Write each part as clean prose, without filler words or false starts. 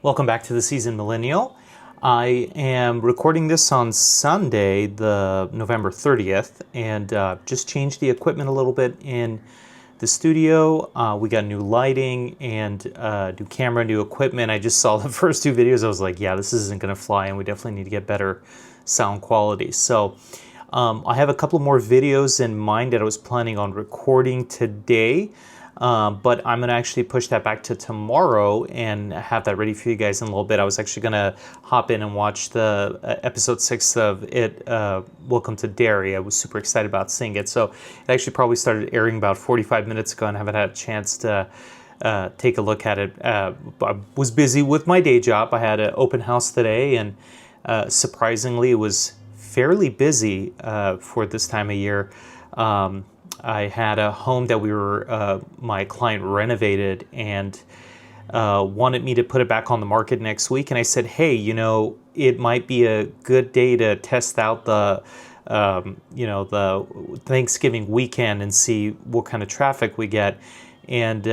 Welcome back to the Seasoned Millennial. I am recording this on Sunday, the November 30th, and just changed the equipment a little bit in the studio. We got new lighting and new camera, new equipment. I just saw the first two videos. I was like, yeah, this isn't going to fly, and we definitely need to get better sound quality. So I have a couple more videos in mind that I was planning on recording today. But I'm going to actually push that back to tomorrow and have that ready for you guys in a little bit. I was actually going to hop in and watch the episode 6 of it, Welcome to Derry. I was super excited about seeing it. So it actually probably started airing about 45 minutes ago and haven't had a chance to take a look at it. I was busy with my day job. I had an open house today, and surprisingly, it was fairly busy for this time of year. I had a home that my client renovated and wanted me to put it back on the market next week. And I said, hey, it might be a good day to test out the Thanksgiving weekend and see what kind of traffic we get. And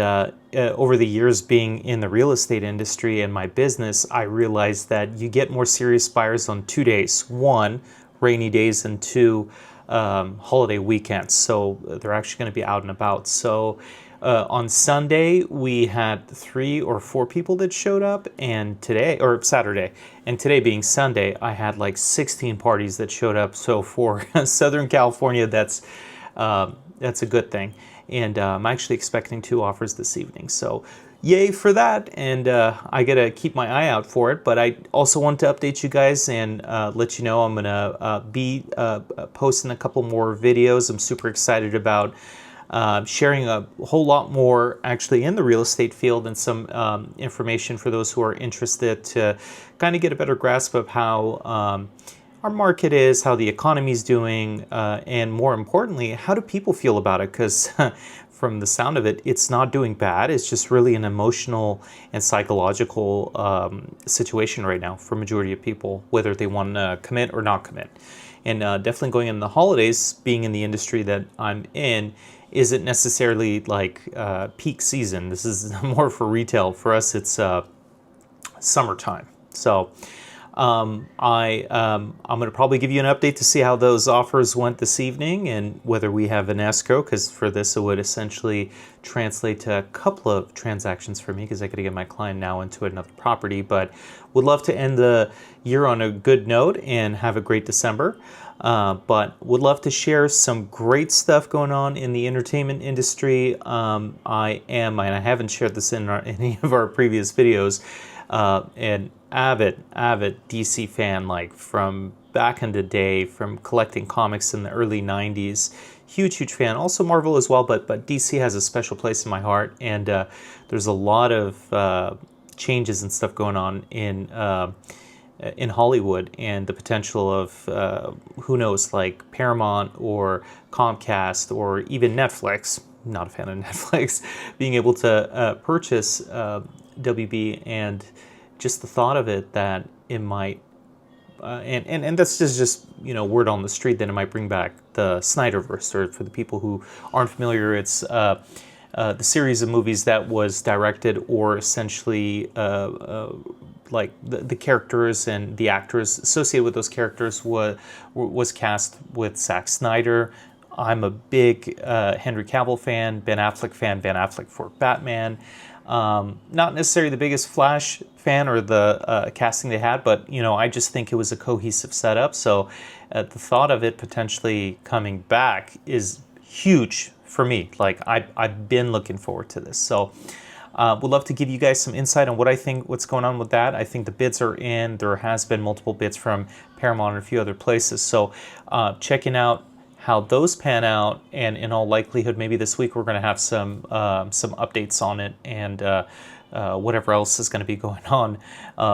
over the years being in the real estate industry and my business, I realized that you get more serious buyers on 2 days. One, rainy days, and two, holiday weekends, so they're actually going to be out and about. So on Sunday we had 3 or 4 people that showed up, and Saturday, and today being Sunday, I had like 16 parties that showed up. So for Southern California, that's a good thing. And I'm actually expecting 2 offers this evening, so yay for that. And I gotta keep my eye out for it. But I also want to update you guys and let you know I'm gonna be posting a couple more videos. I'm super excited about sharing a whole lot more actually in the real estate field, and some information for those who are interested to kind of get a better grasp of how our market is, how the economy is doing, and more importantly, how do people feel about it? Because from the sound of it, it's not doing bad. It's just really an emotional and psychological situation right now for majority of people, whether they want to commit or not commit. And definitely going in the holidays, being in the industry that I'm in, isn't necessarily like peak season. This is more for retail. For us, it's summertime. So I'm going to probably give you an update to see how those offers went this evening and whether we have an escrow, because for this it would essentially translate to a couple of transactions for me, because I got to get my client now into another property. But would love to end the year on a good note and have a great December. But would love to share some great stuff going on in the entertainment industry. I am, and I haven't shared this in any of our previous videos, an avid DC fan, like from back in the day, from collecting comics in the early 90s. Huge fan. Also Marvel as well, but DC has a special place in my heart. And there's a lot of changes and stuff going on in Hollywood, and the potential of who knows, like Paramount or Comcast or even Netflix. Not a fan of Netflix being able to purchase WB, and just the thought of it, that it might and that's just word on the street, that it might bring back the Snyderverse. Or for the people who aren't familiar, it's the series of movies that was directed, or essentially like the characters and the actors associated with those characters was cast with Zack Snyder. I'm a big Henry Cavill fan, Ben Affleck for Batman. Not necessarily the biggest Flash fan or the casting they had, but I just think it was a cohesive setup. So the thought of it potentially coming back is huge for me. Like I've been looking forward to this. So would love to give you guys some insight on what's going on with that. I think the bids are in. There has been multiple bids from Paramount and a few other places. So checking out how those pan out, and in all likelihood, maybe this week we're going to have some updates on it, and whatever else is going to be going on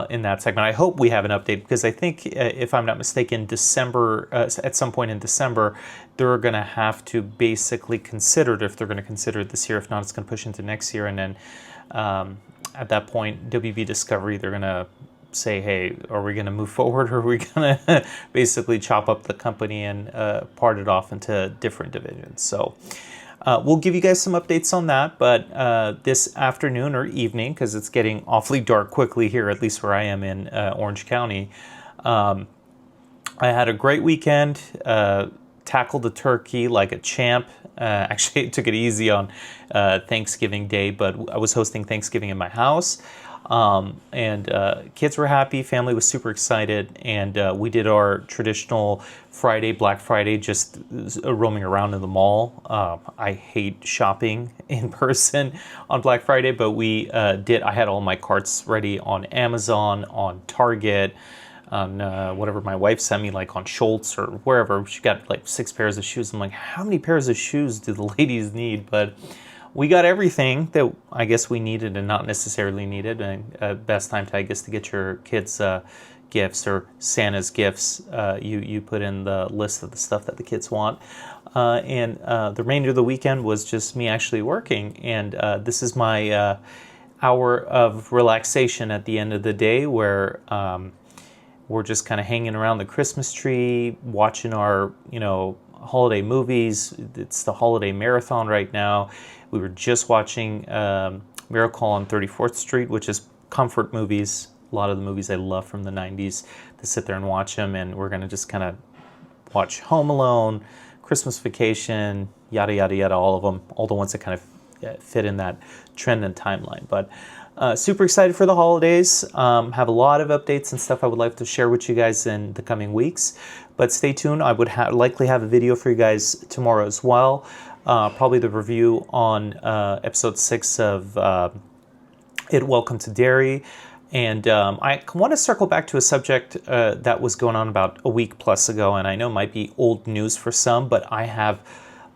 in that segment. I hope we have an update, because I think, if I'm not mistaken, December, at some point in December, they're going to have to basically consider it, if they're going to consider it this year. If not, it's going to push into next year, and then at that point, WB Discovery, they're going to say, hey, are we going to move forward, or are we going to basically chop up the company and part it off into different divisions? So we'll give you guys some updates on that, but this afternoon or evening, because it's getting awfully dark quickly here, at least where I am in Orange County, I had a great weekend, tackled the turkey like a champ. Actually, took it easy on Thanksgiving Day, but I was hosting Thanksgiving in my house. And kids were happy, family was super excited, and we did our traditional Black Friday, just roaming around in the mall. I hate shopping in person on Black Friday, but I had all my carts ready on Amazon, on Target, on whatever my wife sent me, like on Schultz or wherever. She got like 6 pairs of shoes. I'm like, how many pairs of shoes do the ladies need? But we got everything that I guess we needed and not necessarily needed. And best time to, I guess, to get your kids gifts or Santa's gifts. You put in the list of the stuff that the kids want. And the remainder of the weekend was just me actually working. And this is my hour of relaxation at the end of the day, where we're just kind of hanging around the Christmas tree, watching our, holiday movies. It's the holiday marathon right now. We were just watching Miracle on 34th Street, which is comfort movies. A lot of the movies I love from the 90s, to sit there and watch them. And we're going to just kind of watch Home Alone, Christmas Vacation, yada, yada, yada, all of them. All the ones that kind of fit in that trend and timeline. But super excited for the holidays. Have a lot of updates and stuff I would like to share with you guys in the coming weeks. But stay tuned. I would likely have a video for you guys tomorrow as well. Probably the review on episode 6 of Welcome to Dairy. And I want to circle back to a subject that was going on about a week plus ago. And I know it might be old news for some, but I have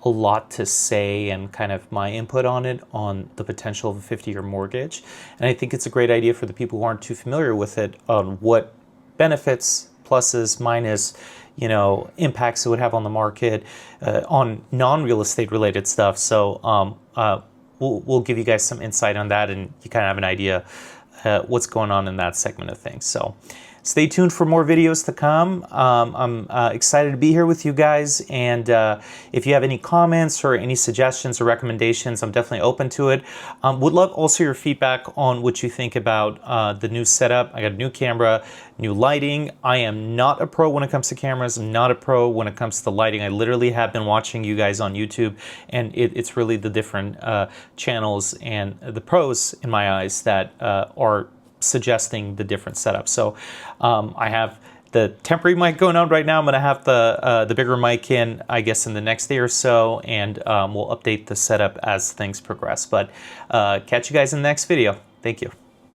a lot to say and kind of my input on it, on the potential of a 50-year mortgage. And I think it's a great idea for the people who aren't too familiar with it, on what benefits, pluses, minus, impacts it would have on the market, on non-real estate related stuff. So we'll give you guys some insight on that, and you kind of have an idea what's going on in that segment of things. So stay tuned for more videos to come. I'm excited to be here with you guys, and if you have any comments or any suggestions or recommendations, I'm definitely open to it. Would love also your feedback on what you think about the new setup. I got a new camera, new lighting. I am not a pro when it comes to cameras. I'm not a pro when it comes to lighting. I literally have been watching you guys on YouTube, and it's really the different channels and the pros in my eyes that are suggesting the different setups. So I have the temporary mic going on right now. I'm going to have the bigger mic in, I guess, in the next day or so, and we'll update the setup as things progress. But catch you guys in the next video. Thank you.